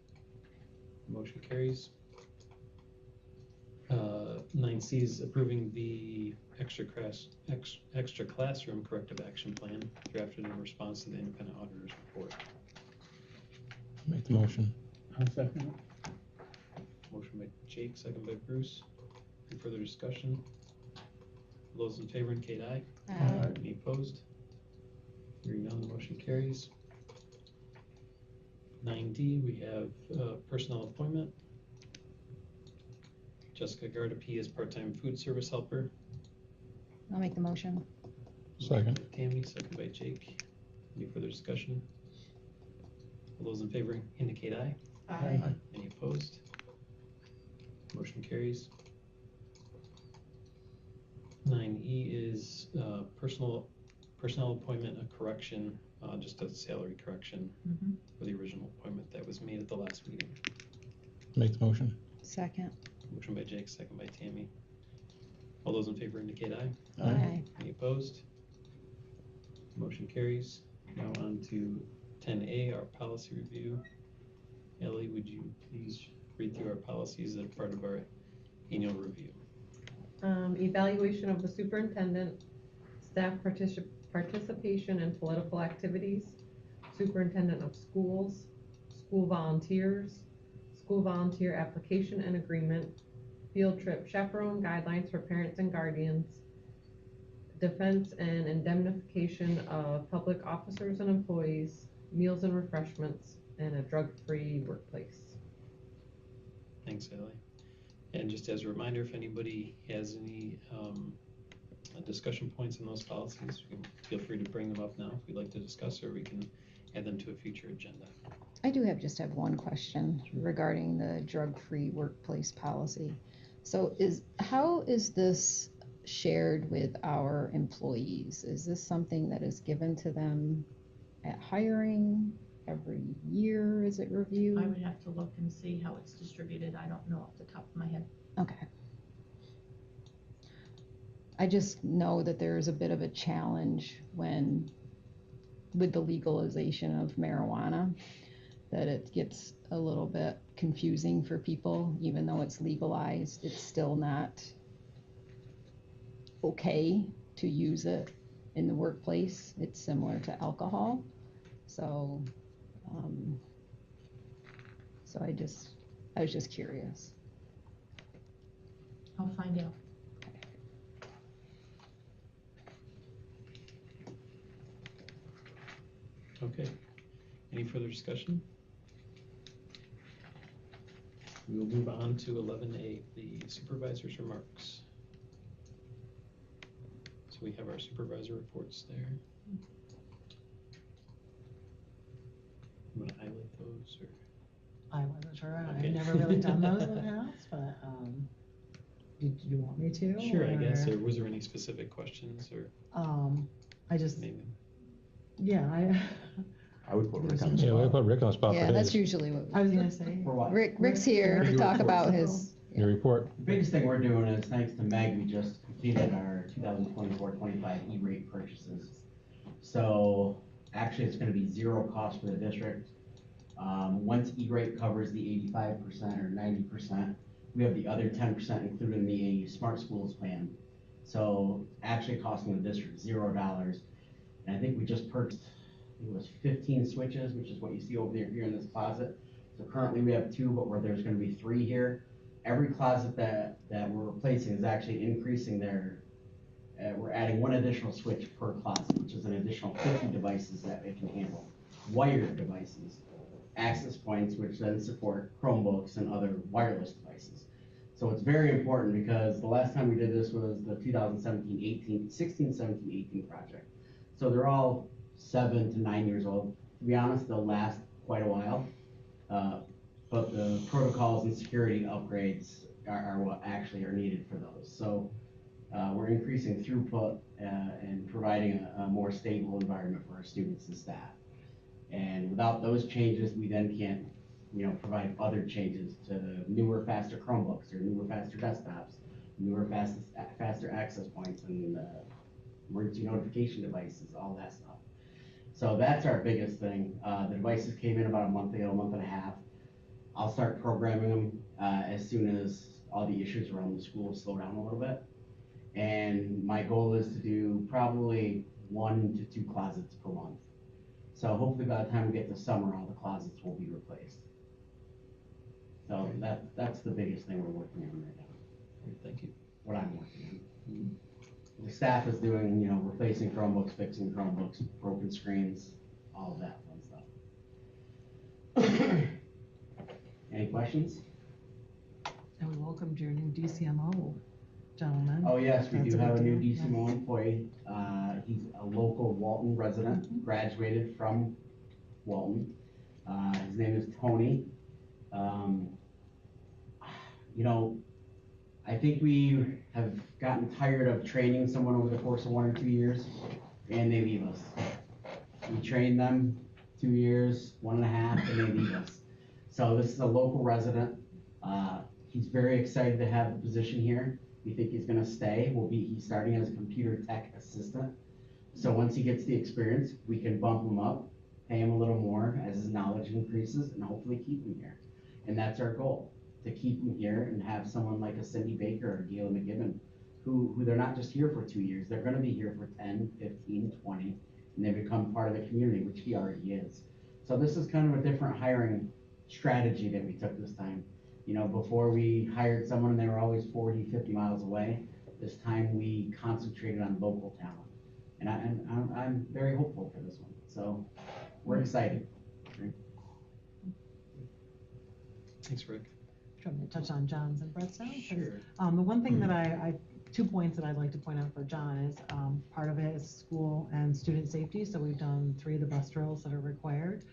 Motion carries. 9C is approving the extra classroom corrective action plan drafted in response to the independent auditor's report. Make the motion. I'll second it. Motion by Jake, second by Bruce. Any further discussion? All those in favor indicate aye. Aye. Any opposed? Hearing none, the motion carries. 9D, we have personnel appointment. Jessica Garda P. as part-time food service helper. I'll make the motion. Second. Tammy, second by Jake. Any further discussion? All those in favor indicate aye. Aye. Any opposed? Motion carries. 9E is personnel appointment, a correction, just a salary correction for the original appointment that was made at the last meeting. Make the motion. Second. Motion by Jake, second by Tammy. All those in favor indicate aye. Aye. Any opposed? Motion carries. Now on to 10A, our policy review. Ellie, would you please read through our policies as part of our annual review? Evaluation of the superintendent, staff participation in political activities, superintendent of schools, school volunteers, school volunteer application and agreement, field trip chaperone guidelines for parents and guardians, defense and indemnification of public officers and employees, meals and refreshments, and a drug-free workplace. Thanks, Ellie. And just as a reminder, if anybody has any discussion points on those policies, you can feel free to bring them up now if we'd like to discuss, or we can add them to a future agenda. I do have one question regarding the drug-free workplace policy. So how is this shared with our employees? Is this something that is given to them at hiring? Every year is it reviewed? I would have to look and see how it's distributed. I don't know off the top of my head. Okay. I just know that there's a bit of a challenge with the legalization of marijuana, that it gets a little bit confusing for people. Even though it's legalized, it's still not okay to use it in the workplace. It's similar to alcohol. So I was just curious. I'll find out. Okay. Any further discussion? We will move on to 11A, the supervisor's remarks. So we have our supervisor reports there. You want to highlight those, or? I wasn't sure. Okay. I've never really done those in the past, but did you want me to? Sure, I guess. Or was there any specific questions, or I just, maybe? yeah, I would put Rick on the Yeah, we spot. put Rick on the spot Yeah, for that's his, usually what. I was gonna say. For what? Rick's here to Your talk report. about his. your report. The biggest thing we're doing is, thanks to Meg, we just completed our 2024-25 E-rate purchases. So actually, it's gonna be zero cost for the district. Once E-rate covers the 85% or 90%, we have the other 10% included in the Smart Schools plan. So actually costing the district $0. And I think we just purchased it was 15 switches, which is what you see over there here in this closet. So currently we have 2, but where there's gonna be 3 here. Every closet that we're replacing is actually increasing their, we're adding 1 additional switch per closet, which is an additional 50 devices that it can handle. Wired devices, access points, which then support Chromebooks and other wireless devices. So it's very important because the last time we did this was the 16, 17, 18 project. So they're all 7 to 9 years old. To be honest, they'll last quite a while. But the protocols and security upgrades are what actually are needed for those. So we're increasing throughput and providing a more stable environment for our students and staff. And without those changes, we then can't, provide other changes to newer, faster Chromebooks or newer, faster desktops, newer, faster access points, and emergency notification devices, all that stuff. So that's our biggest thing. The devices came in about a month ago, a month and a half. I'll start programming them as soon as all the issues around the school slow down a little bit. And my goal is to do probably 1 to 2 closets per month. So hopefully by the time we get to summer, all the closets will be replaced. So that's the biggest thing we're working on right now. Thank you. What I'm working on. The staff is doing, replacing Chromebooks, fixing Chromebooks, broken screens, all of that fun stuff. Any questions? And we welcomed your new DCMO, gentleman. Oh yes, we That's do a have a big new deal. DCMO Yes. employee. He's a local Walton resident, graduated from Walton. His name is Tony. I think we have gotten tired of training someone over the course of 1 or 2 years, and they leave us. We train them 2 years, 1.5, and they leave us. So this is a local resident. He's very excited to have the position here. We think he's gonna stay. He's starting as a computer tech assistant. So once he gets the experience, we can bump him up, pay him a little more as his knowledge increases, and hopefully keep him here. And that's our goal, to keep him here and have someone like a Cindy Baker or Gayla McGibbon, who they're not just here for 2 years, they're gonna be here for 10, 15, 20, and they become part of the community, which he already is. So this is kind of a different hiring strategy that we took this time. Before we hired someone and they were always 40, 50 miles away. This time we concentrated on local talent. And I'm very hopeful for this one. So we're excited. Thanks, Rick. Trying to touch on John's and Brett's now. Sure. The one thing that I 2 points that I'd like to point out for John is part of it is school and student safety. So we've done 3 of the bus drills that are required,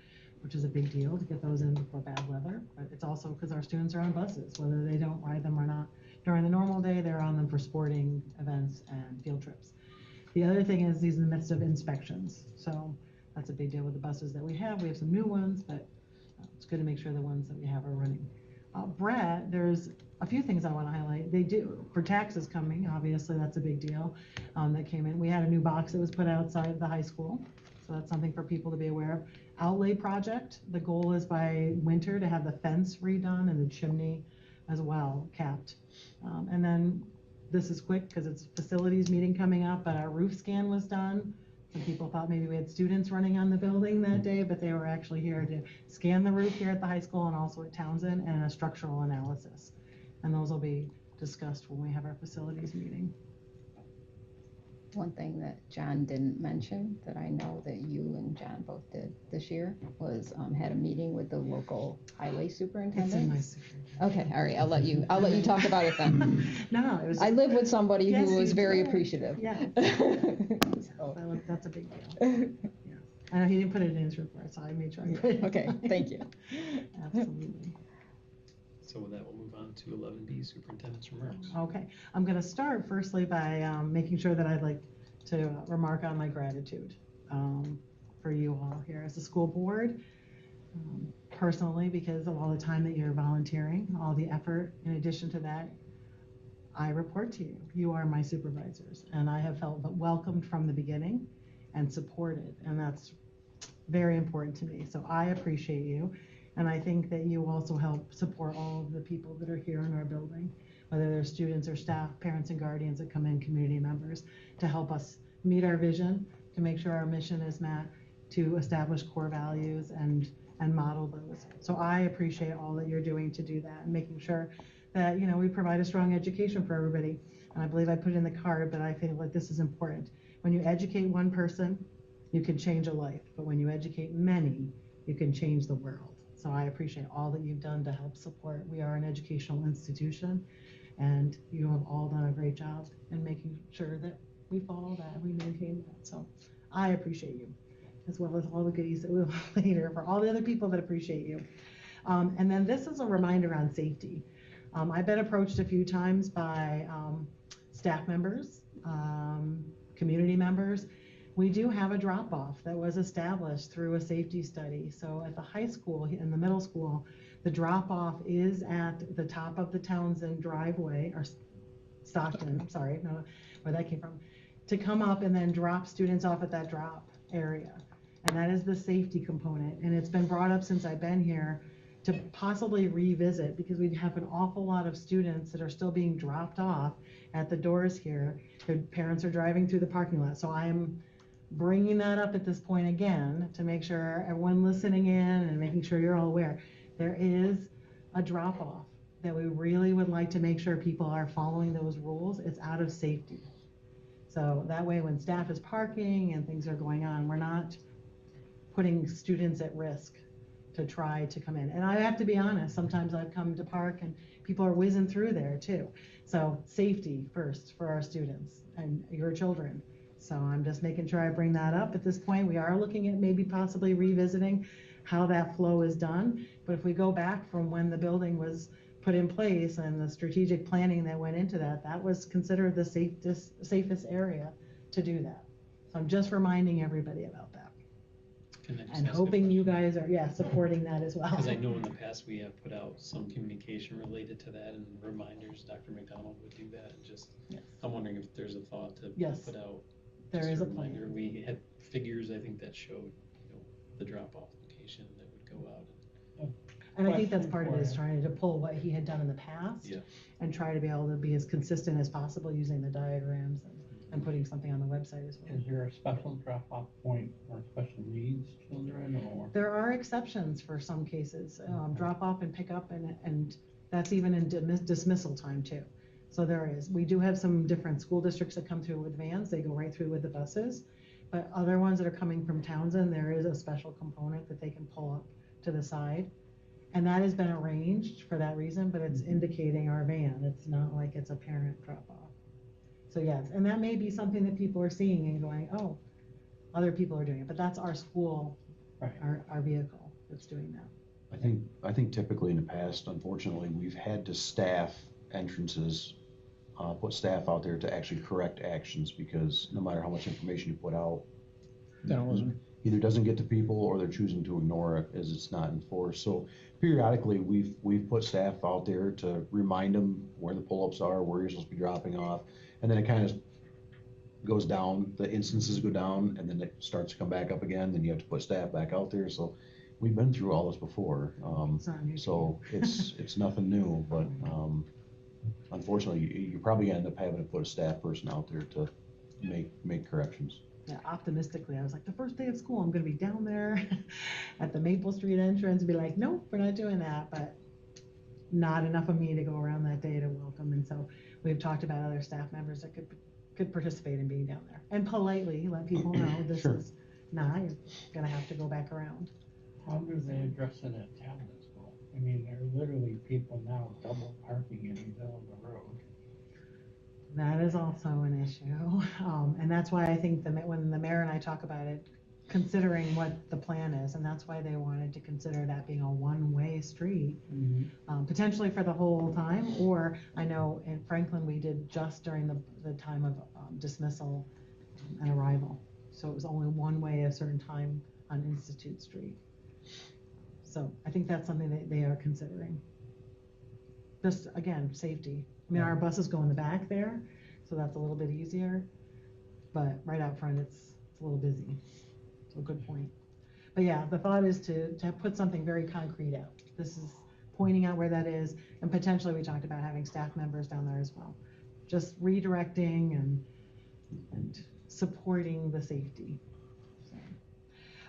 which is a big deal to get those in before bad weather. But it's also because our students are on buses, whether they don't ride them or not. During the normal day, they're on them for sporting events and field trips. The other thing is he's in the midst of inspections. So that's a big deal with the buses that we have. We have some new ones, but it's good to make sure the ones that we have are running. Brett, there's a few things I want to highlight. They do, for taxes coming, obviously that's a big deal that came in. We had a new box that was put outside the high school. So that's something for people to be aware of. Outlay project, the goal is by winter to have the fence redone and the chimney as well capped. And then this is quick because it's facilities meeting coming up, but our roof scan was done. Some people thought maybe we had students running on the building that day, but they were actually here to scan the roof here at the high school and also at Townsend, and a structural analysis. And those will be discussed when we have our facilities meeting. One thing that John didn't mention that I know that you and John both did this year was had a meeting with the local highway superintendent. It's a nice superintendent. Okay, all right, I'll let you talk about it then. No, it was. I live with somebody Yes, who was you very did. appreciative. Yeah. So. That's a big deal. Yeah. I know he didn't put it in his report, so I made sure I put it. Okay, thank you. Absolutely. So with that, we'll move on to 11B, superintendent's remarks. Okay, I'm gonna start firstly by making sure that I'd like to remark on my gratitude for you all here as a school board. Personally, because of all the time that you're volunteering, all the effort. In addition to that, I report to you. You are my supervisors, and I have felt welcomed from the beginning and supported, and that's very important to me. So I appreciate you, and I think that you also help support all of the people that are here in our building, whether they're students or staff, parents and guardians that come in, community members, to help us meet our vision, to make sure our mission is met, to establish core values and model those. So I appreciate all that you're doing to do that and making sure that, you know, we provide a strong education for everybody. And I believe I put it in the card, but I feel like this is important. When you educate one person, you can change a life, but when you educate many, you can change the world. So I appreciate all that you've done to help support. We are an educational institution, and you have all done a great job in making sure that we follow that and we maintain that. So I appreciate you, as well as all the goodies that we'll later for all the other people that appreciate you. And then this is a reminder on safety. I've been approached a few times by staff members, community members. We do have a drop-off that was established through a safety study. So at the high school and the middle school, the drop-off is at the top of the Townsend driveway, or Stockton, I'm sorry, no, where that came from, to come up and then drop students off at that drop area. And that is the safety component. And it's been brought up since I've been here to possibly revisit, because we have an awful lot of students that are still being dropped off at the doors here. Their parents are driving through the parking lot. So I am bringing that up at this point again to make sure everyone listening in and making sure you're all aware. There is a drop off that we really would like to make sure people are following those rules. It's out of safety. So that way when staff is parking and things are going on, we're not putting students at risk to try to come in. And I have to be honest, sometimes I've come to park and people are whizzing through there too. So safety first for our students and your children. So I'm just making sure I bring that up at this point. We are looking at maybe possibly revisiting how that flow is done. But if we go back from when the building was put in place and the strategic planning that went into that, that was considered the safest area to do that. So I'm just reminding everybody about that. And hoping you guys are, supporting that as well. Because I know in the past we have put out some communication related to that and reminders. Dr. McDonald would do that. And just, yes. I'm wondering if there's a thought to put out. There is a reminder. plan. We had figures, I think, that showed, the drop-off location that would go out. And I think that's part of it, is trying to pull what he had done in the past and try to be able to be as consistent as possible using the diagrams and putting something on the website as well. Is there a special drop-off point for special needs children, or? There are exceptions for some cases, drop-off and pick-up, and that's even in dismissal time too. So there is. We do have some different school districts that come through with vans. They go right through with the buses. But other ones that are coming from Townsend, there is a special component that they can pull up to the side. And that has been arranged for that reason, but it's indicating our van. It's not like it's a parent drop-off. So yes, and that may be something that people are seeing and going, oh, other people are doing it. But that's our school, right, our vehicle that's doing that. I think typically in the past, unfortunately, we've had to staff entrances, put staff out there to actually correct actions, because no matter how much information you put out, either doesn't get to people or they're choosing to ignore it as it's not enforced. So periodically we've put staff out there to remind them where the pull-ups are, where you're supposed to be dropping off, and then it kind of goes down, the instances go down, and then it starts to come back up again, then you have to put staff back out there. So we've been through all this before, so it's nothing new, but unfortunately, you're probably gonna end up having to put a staff person out there to make corrections. Yeah, optimistically, I was like, the first day of school, I'm gonna be down there at the Maple Street entrance and be like, nope, we're not doing that. But not enough of me to go around that day to welcome. And so we've talked about other staff members that could participate in being down there and politely let people know this is not, you're gonna have to go back around. How do they address it at Townsend School? I mean, there are literally people now double parking in the middle of the road. That is also an issue. And that's why I think when the mayor and I talk about it, considering what the plan is, and that's why they wanted to consider that being a one-way street, potentially for the whole time. Or I know in Franklin, we did just during the time of dismissal and arrival. So it was only one way a certain time on Institute Street. So I think that's something that they are considering. Just, again, safety. I mean, our buses go in the back there, so that's a little bit easier. But right out front, it's a little busy. So good point. But yeah, the thought is to put something very concrete out. This is pointing out where that is, and potentially we talked about having staff members down there as well. Just redirecting and supporting the safety. So.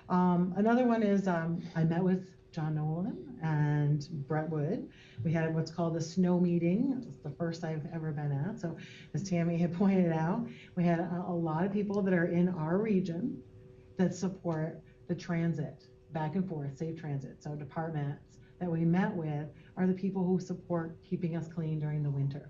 Another one is, I met with John Nolan and Brett Wood. We had what's called a snow meeting. It's the first I've ever been at. So as Tammy had pointed out, we had a lot of people that are in our region that support the transit, back and forth, safe transit. So departments that we met with are the people who support keeping us clean during the winter.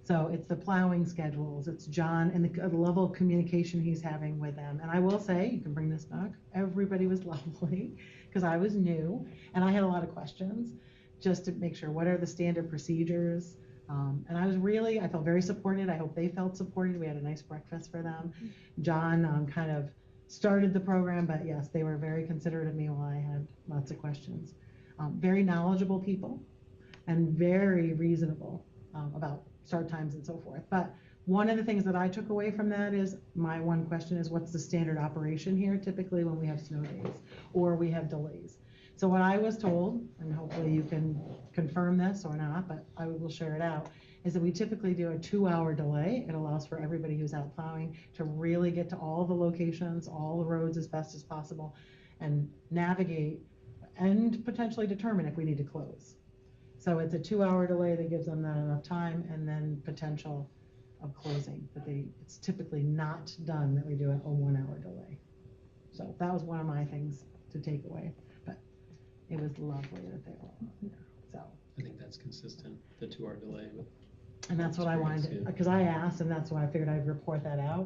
So it's the plowing schedules, it's John and the level of communication he's having with them. And I will say, you can bring this back, everybody was lovely, because I was new and I had a lot of questions just to make sure what are the standard procedures. And I felt very supported. I hope they felt supported. We had a nice breakfast for them. John kind of started the program, but yes, they were very considerate of me while I had lots of questions. Very knowledgeable people and very reasonable about start times and so forth. But one of the things that I took away from that is, my one question is, what's the standard operation here typically when we have snow days or we have delays? So what I was told, and hopefully you can confirm this or not, but I will share it out, is that we typically do a 2-hour delay. It allows for everybody who's out plowing to really get to all the locations, all the roads as best as possible, and navigate and potentially determine if we need to close. So it's a 2-hour delay that gives them that enough time, and then potential of closing. But it's typically not done that we do a 1-hour delay. So that was one of my things to take away. But it was lovely that they were all there. So I think that's consistent, the 2-hour delay with. And that's what I wanted, because I asked, and that's why I figured I'd report that out.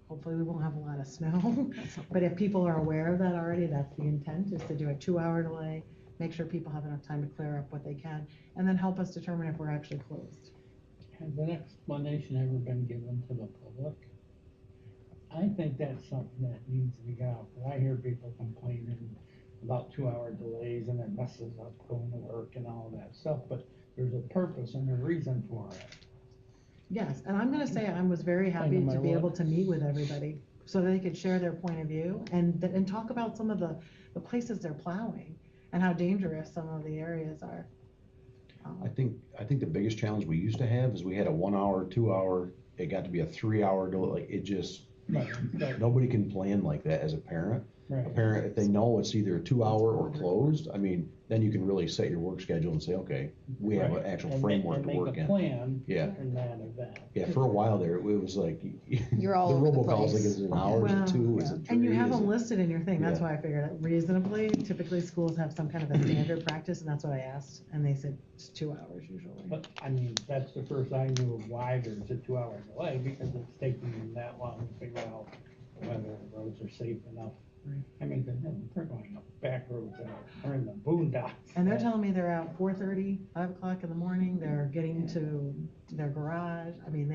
Hopefully we won't have a lot of snow, but if people are aware of that already, that's the intent, is to do a 2-hour delay, make sure people have enough time to clear up what they can, and then help us determine if we're actually closed. Has an explanation ever been given to the public? I think that's something that needs to be got out, because I hear people complaining about 2-hour delays and it messes up going to work and all that stuff, but there's a purpose and a reason for it. Yes, and I'm gonna say I was very happy to be able to meet with everybody so they could share their point of view and talk about some of the places they're plowing and how dangerous some of the areas are. I think the biggest challenge we used to have is we had a 1-hour, 2-hour, it got to be a 3-hour delay. Like, it just, nobody can plan like that as a parent. Right. A parent, if they know it's either a 2-hour or closed, I mean, then you can really set your work schedule and say, okay, we have an actual framework to work in. Make a plan Yeah. in that event. Yeah, for a while there, it was like, You're all the over the robocalls, like, place. is it an hour, is it 2, is it 3? And you have is them it- listed in your thing, that's Yeah. why I figured it reasonably. Typically schools have some kind of a standard practice, and that's what I asked, and they said it's 2 hours usually. But, I mean, that's the first I knew of why there's a 2-hour delay, because it's taking them that long to figure out whether the roads are safe enough. Right. I mean, they're going up back roads that are in the boondocks. And they're telling me they're out 4:30, 5 o'clock in the morning, they're getting to their garage, I mean,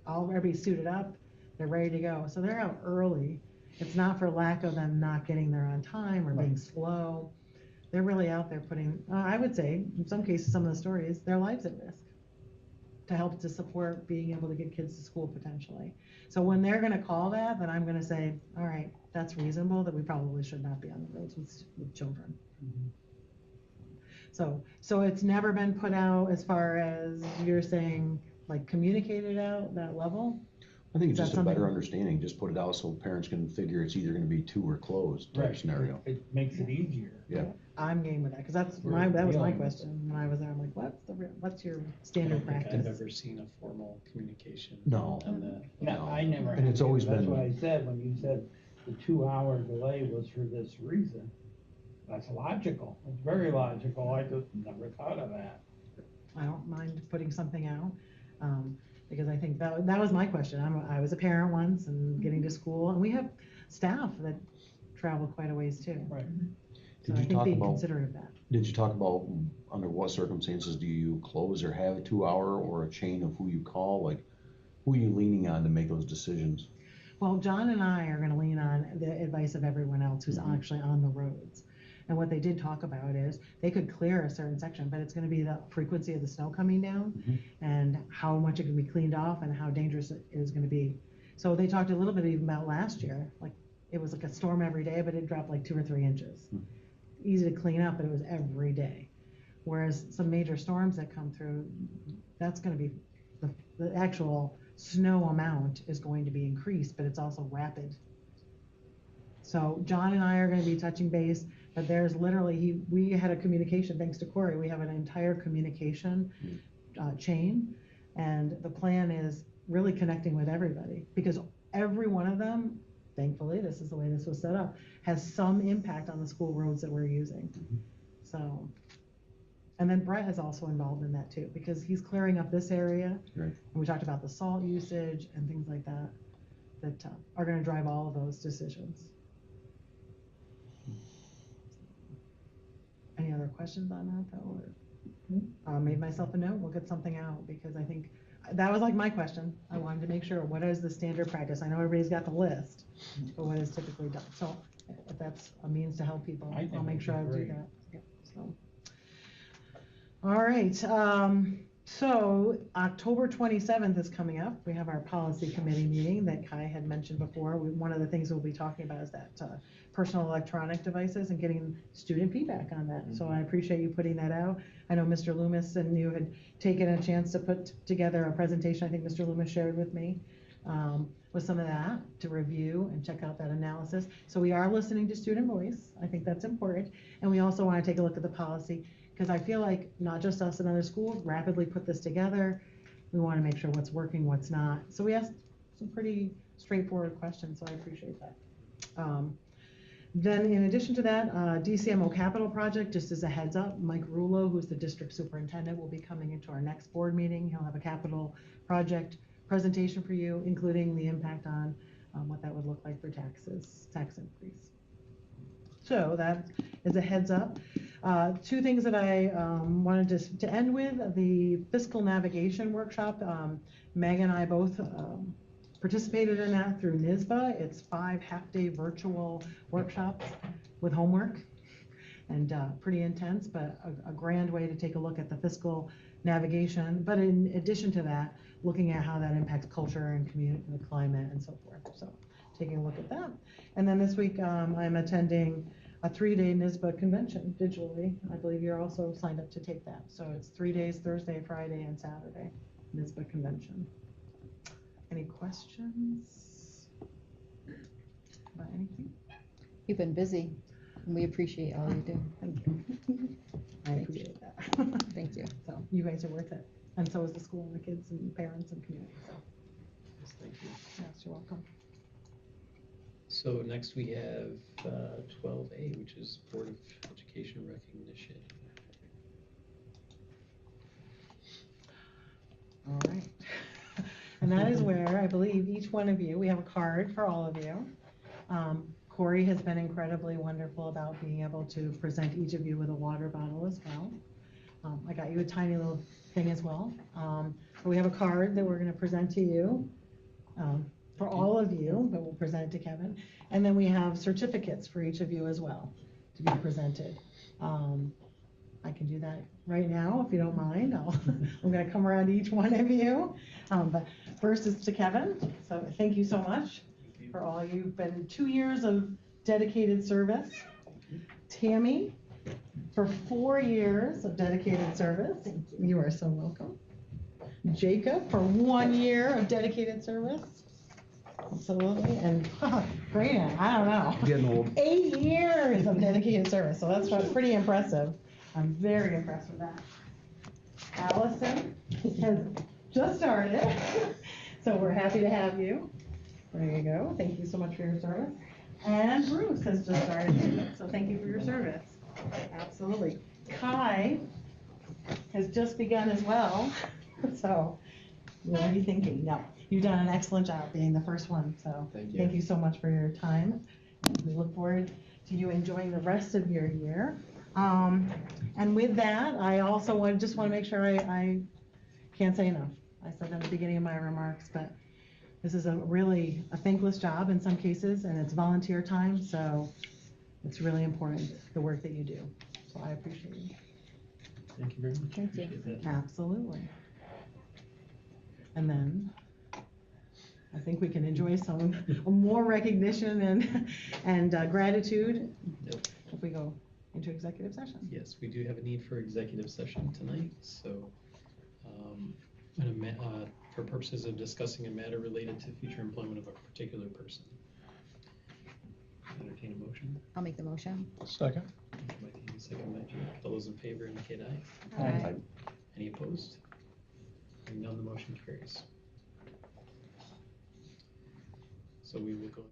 everybody's suited up, they're ready to go, so they're out early. It's not for lack of them not getting there on time or being slow. They're really out there putting, I would say, in some cases, some of the stories, their lives at risk to help to support being able to get kids to school potentially. So when they're gonna call that, then I'm gonna say, all right, that's reasonable, that we probably should not be on the roads with children. Mhm. So it's never been put out as far as you're saying, like communicated out that level? I think it's Is that just a better something- understanding, just put it out so parents can figure it's either gonna be 2 or closed type Right. scenario. It makes it easier. Yeah. I'm game with that, because that was We're my dealing with question when I was there, I'm like, what's your I standard don't think I've practice? ever seen a formal communication No. on that. No, I never. And it's have. always That's been- what I said, when you said the 2-hour delay was for this reason. That's logical. It's very logical. I just never thought of that. I don't mind putting something out, because I think that was my question. I was a parent once and getting to school, and we have staff that travel quite a ways too. Right. So Did I you think talk being about, considerate of that. did you talk about under what circumstances do you close or have a 2-hour or a chain of who you call? Like, who are you leaning on to make those decisions? Well, John and I are gonna lean on the advice of everyone else who's Mhm. actually on the roads. And what they did talk about is they could clear a certain section, but it's gonna be the frequency of the snow coming down Mhm. and how much it can be cleaned off and how dangerous it is gonna be. So they talked a little bit even about last year, like it was like a storm every day, but it dropped like 2 or 3 inches. Mhm. Easy to clean up, but it was every day. Whereas some major storms that come through, that's gonna be, the actual snow amount is going to be increased, but it's also rapid. So John and I are gonna be touching base, but there's literally, we had a communication, thanks to Corey, we have an entire communication chain. And the plan is really connecting with everybody, because every one of them, thankfully, this is the way this was set up, has some impact on the school roads that we're using. So, and then Brett is also involved in that too, because he's clearing up this area. Right. And we talked about the salt usage and things like that, that are gonna drive all of those decisions. Any other questions on that though? Made myself a note, we'll get something out, because I think, that was like my question. I wanted to make sure, what is the standard practice? I know everybody's got the list, but what is typically done? So if that's a means to help people, I'll make sure I do that. Yeah, so. All right, so October 27th is coming up. We have our policy committee meeting that Kai had mentioned before. One of the things we'll be talking about is that personal electronic devices and getting student feedback on that. So I appreciate you putting that out. I know Mr. Loomis and you had taken a chance to put together a presentation, I think Mr. Loomis shared with me, with some of that to review and check out that analysis. So we are listening to student voice. I think that's important. And we also want to take a look at the policy, because I feel like not just us and other schools rapidly put this together. We want to make sure what's working, what's not. So we asked some pretty straightforward questions, so I appreciate that. Then in addition to that, DCMO capital project, just as a heads up, Mike Rulo, who's the district superintendent, will be coming into our next board meeting. He'll have a capital project presentation for you, including the impact on what that would look like for taxes, tax increase. So that is a heads up. Two things that I wanted to end with, the fiscal navigation workshop. Meg and I both participated in that through NYSBA. It's 5 half-day virtual workshops with homework, and pretty intense, but a grand way to take a look at the fiscal navigation. But in addition to that, looking at how that impacts culture and community, the climate and so forth. So taking a look at that. And then this week I'm attending a 3-day NYSBA convention digitally. I believe you're also signed up to take that. So it's 3 days, Thursday, Friday, and Saturday, NYSBA convention. Any questions about anything? You've been busy, and we appreciate all you do. Thank you. I appreciate that. Thank you. So you guys are worth it. And so is the school and the kids and parents and community. So Yes, thank you. yes, you're welcome. So next we have 12A, which is Board of Education recognition. All right. And that is where I believe each one of you, we have a card for all of you. Corey has been incredibly wonderful about being able to present each of you with a water bottle as well. I got you a tiny little thing as well. But we have a card that we're going to present to you for all of you, but we'll present it to Kevin. And then we have certificates for each of you as well to be presented. I can do that right now if you don't mind. I'm going to come around to each one of you. But first is to Kevin. So thank you so much for all. You've been 2 years of dedicated service. Tammy, for 4 years of dedicated service. You are so welcome. Jacob, for 1 year of dedicated service. Absolutely. And Brayden, I don't know. Getting old. 8 years of dedicated service. So that's pretty impressive. I'm very impressed with that. Allison has just started. So we're happy to have you. There you go. Thank you so much for your service. And Bruce has just started. So thank you for your service. Absolutely. Kai has just begun as well. So what are you thinking? No, you've done an excellent job being the first one. So thank you so much for your time. We look forward to you enjoying the rest of your year. And with that, I also just want to make sure I can't say enough. I said at the beginning of my remarks, but this is really a thankless job in some cases, and it's volunteer time, so it's really important, the work that you do. So I appreciate you. Thank you very much. Thank you. Appreciate that. Absolutely. And then I think we can enjoy some more recognition and gratitude if we go into executive session. Yes, we do have a need for executive session tonight, so for purposes of discussing a matter related to future employment of a particular person. Entertain a motion. I'll make the motion. Second. Motion by Tammy, second by Jake. All those in favor indicate aye. Aye. Any opposed? Hearing none, the motion carries. So we will go.